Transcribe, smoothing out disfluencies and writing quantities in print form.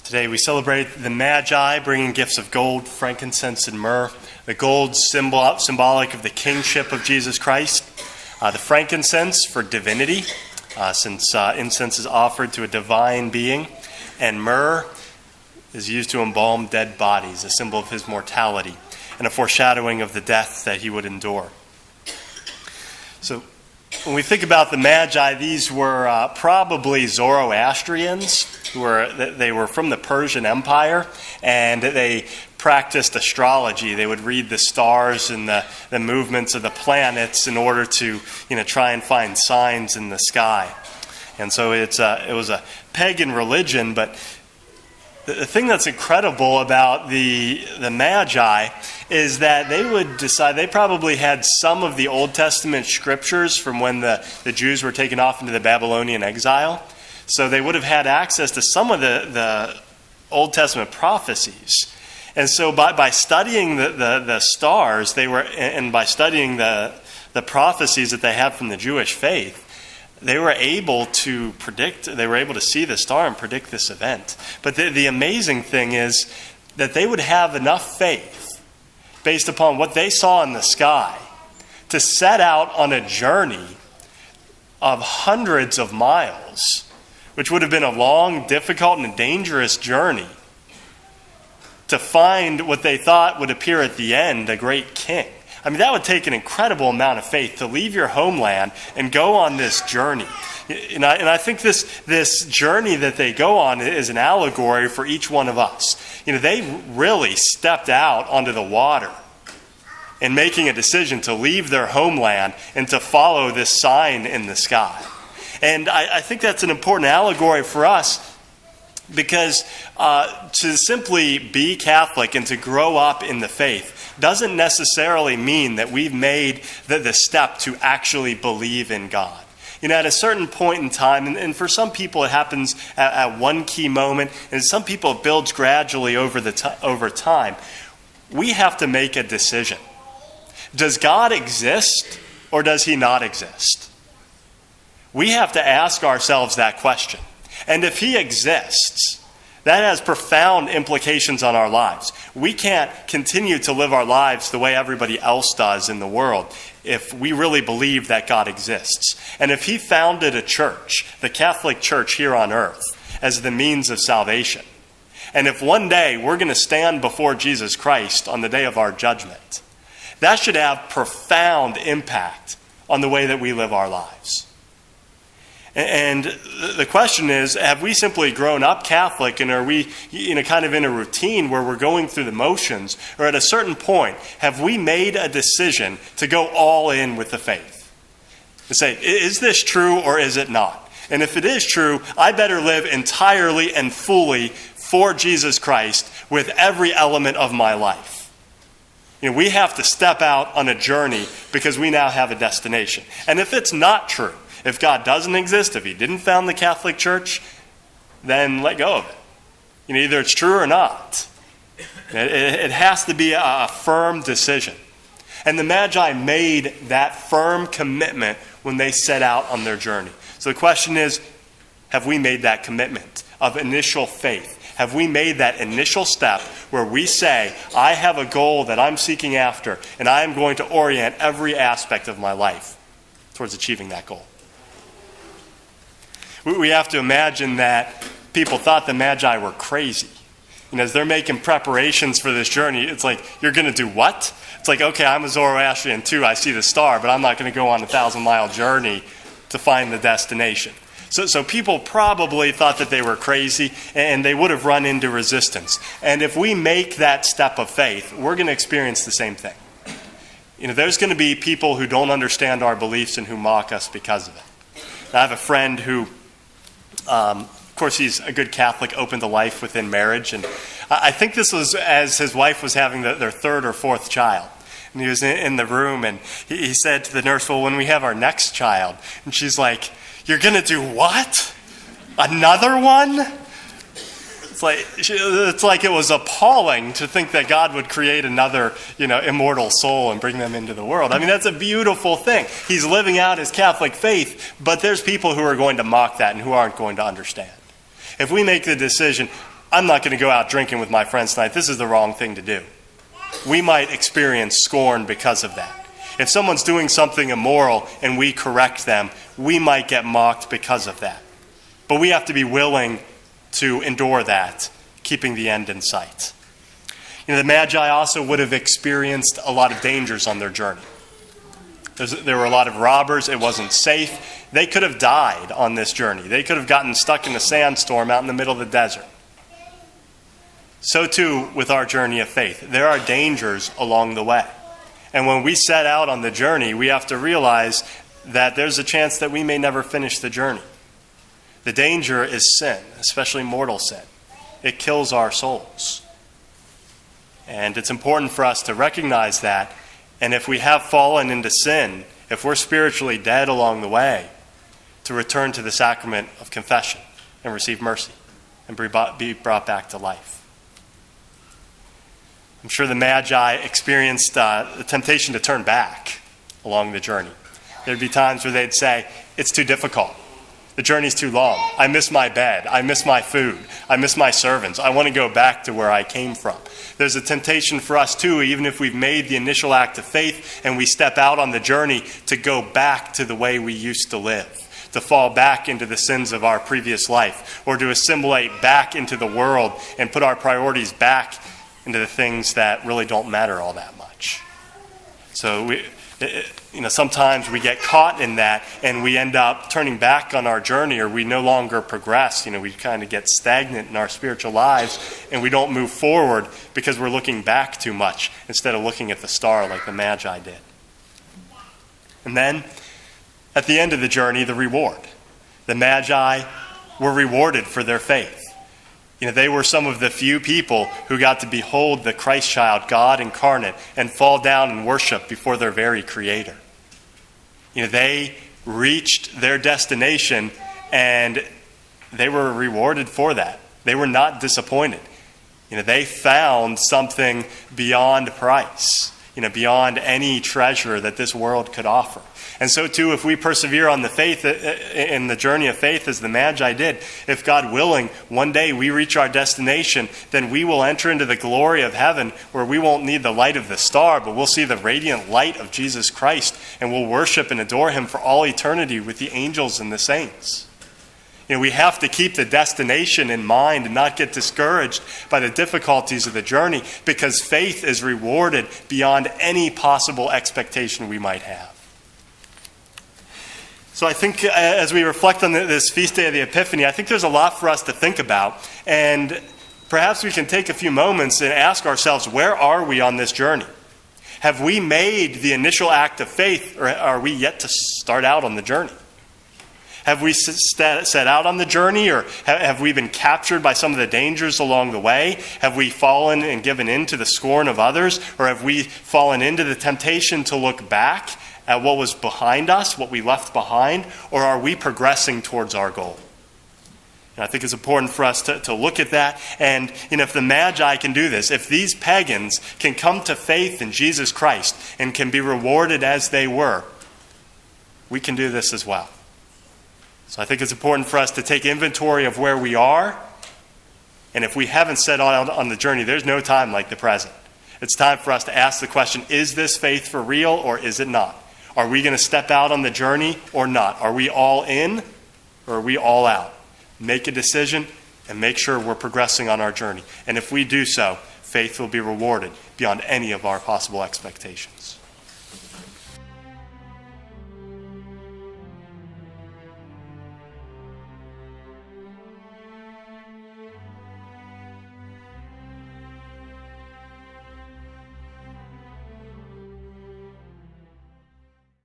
Today we celebrate the Magi bringing gifts of gold, frankincense, and myrrh. The gold symbolic of the kingship of Jesus Christ. The frankincense for divinity, since incense is offered to a divine being. And myrrh is used to embalm dead bodies, a symbol of his mortality, and a foreshadowing of the death that he would endure. So when we think about the Magi, these were probably Zoroastrians. They were from the Persian Empire, and they practiced astrology. They would read the stars and the movements of the planets in order to, try and find signs in the sky. And so it was a pagan religion, but the thing that's incredible about the Magi is that they would decide, they probably had some of the Old Testament scriptures from when the Jews were taken off into the Babylonian exile. So they would have had access to some of the Old Testament prophecies. And so by studying the stars, and by studying the prophecies that they had from the Jewish faith, they were able to see the star and predict this event. But the amazing thing is that they would have enough faith, based upon what they saw in the sky, to set out on a journey of hundreds of miles, which would have been a long, difficult, and dangerous journey, to find what they thought would appear at the end, a great king. I mean, that would take an incredible amount of faith to leave your homeland and go on this journey. And I think this journey that they go on is an allegory for each one of us. They really stepped out onto the water in making a decision to leave their homeland and to follow this sign in the sky. And I think that's an important allegory for us, because to simply be Catholic and to grow up in the faith doesn't necessarily mean that we've made the step to actually believe in God. At a certain point in time, and for some people it happens at one key moment, and some people it builds gradually over time, we have to make a decision. Does God exist, or does he not exist? We have to ask ourselves that question. And if he exists, that has profound implications on our lives. We can't continue to live our lives the way everybody else does in the world if we really believe that God exists. And if he founded a church, the Catholic Church here on earth, as the means of salvation, and if one day we're going to stand before Jesus Christ on the day of our judgment, that should have profound impact on the way that we live our lives. And the question is, have we simply grown up Catholic, and are we kind of in a routine where we're going through the motions, or at a certain point, have we made a decision to go all in with the faith? To say, is this true or is it not? And if it is true, I better live entirely and fully for Jesus Christ with every element of my life. We have to step out on a journey because we now have a destination. And if it's not true, if God doesn't exist, if he didn't found the Catholic Church, then let go of it. Either it's true or not. It has to be a firm decision. And the Magi made that firm commitment when they set out on their journey. So the question is, have we made that commitment of initial faith? Have we made that initial step where we say, I have a goal that I'm seeking after, and I am going to orient every aspect of my life towards achieving that goal? We have to imagine that people thought the Magi were crazy. As they're making preparations for this journey, it's like, you're going to do what? It's like, okay, I'm a Zoroastrian too, I see the star, but I'm not going to go on a 1,000-mile journey to find the destination. So people probably thought that they were crazy, and they would have run into resistance. And if we make that step of faith, we're going to experience the same thing. There's going to be people who don't understand our beliefs and who mock us because of it. I have a friend who, of course, he's a good Catholic, open to life within marriage. And I think this was as his wife was having their third or fourth child. And he was in the room, and he said to the nurse, well, when we have our next child. And she's like, you're going to do what? Another one? It's like it was appalling to think that God would create another, immortal soul and bring them into the world. I mean, that's a beautiful thing. He's living out his Catholic faith, but there's people who are going to mock that and who aren't going to understand. If we make the decision, I'm not going to go out drinking with my friends tonight. This is the wrong thing to do. We might experience scorn because of that. If someone's doing something immoral and we correct them, we might get mocked because of that. But we have to be willing to endure that, keeping the end in sight. The Magi also would have experienced a lot of dangers on their journey. There were a lot of robbers. It wasn't safe. They could have died on this journey. They could have gotten stuck in a sandstorm out in the middle of the desert. So too with our journey of faith. There are dangers along the way. And when we set out on the journey, we have to realize that there's a chance that we may never finish the journey. The danger is sin, especially mortal sin. It kills our souls. And it's important for us to recognize that. And if we have fallen into sin, if we're spiritually dead along the way, to return to the sacrament of confession and receive mercy and be brought back to life. I'm sure the Magi experienced the temptation to turn back along the journey. There'd be times where they'd say, it's too difficult. The journey's too long. I miss my bed. I miss my food. I miss my servants. I want to go back to where I came from. There's a temptation for us too, even if we've made the initial act of faith and we step out on the journey, to go back to the way we used to live, to fall back into the sins of our previous life, or to assimilate back into the world and put our priorities back into the things that really don't matter all that much. So sometimes we get caught in that and we end up turning back on our journey, or we no longer progress. We kind of get stagnant in our spiritual lives and we don't move forward because we're looking back too much instead of looking at the star like the Magi did. And then at the end of the journey, the reward. The Magi were rewarded for their faith. They were some of the few people who got to behold the Christ child, God incarnate, and fall down and worship before their very Creator. They reached their destination and they were rewarded for that. They were not disappointed. They found something beyond price, beyond any treasure that this world could offer. And so too, if we persevere on the faith, in the journey of faith as the Magi did, if God willing, one day we reach our destination, then we will enter into the glory of heaven where we won't need the light of the star, but we'll see the radiant light of Jesus Christ, and we'll worship and adore him for all eternity with the angels and the saints. We have to keep the destination in mind and not get discouraged by the difficulties of the journey, because faith is rewarded beyond any possible expectation we might have. So I think as we reflect on this feast day of the Epiphany, I think there's a lot for us to think about. And perhaps we can take a few moments and ask ourselves, where are we on this journey? Have we made the initial act of faith, or are we yet to start out on the journey? Have we set out on the journey, or have we been captured by some of the dangers along the way? Have we fallen and given in to the scorn of others? Or have we fallen into the temptation to look back at what was behind us, what we left behind? Or are we progressing towards our goal? And I think it's important for us to look at that. And if the Magi can do this, if these pagans can come to faith in Jesus Christ and can be rewarded as they were, we can do this as well. So I think it's important for us to take inventory of where we are. And if we haven't set out on the journey, there's no time like the present. It's time for us to ask the question, is this faith for real or is it not? Are we going to step out on the journey or not? Are we all in or are we all out? Make a decision and make sure we're progressing on our journey. And if we do so, faith will be rewarded beyond any of our possible expectations.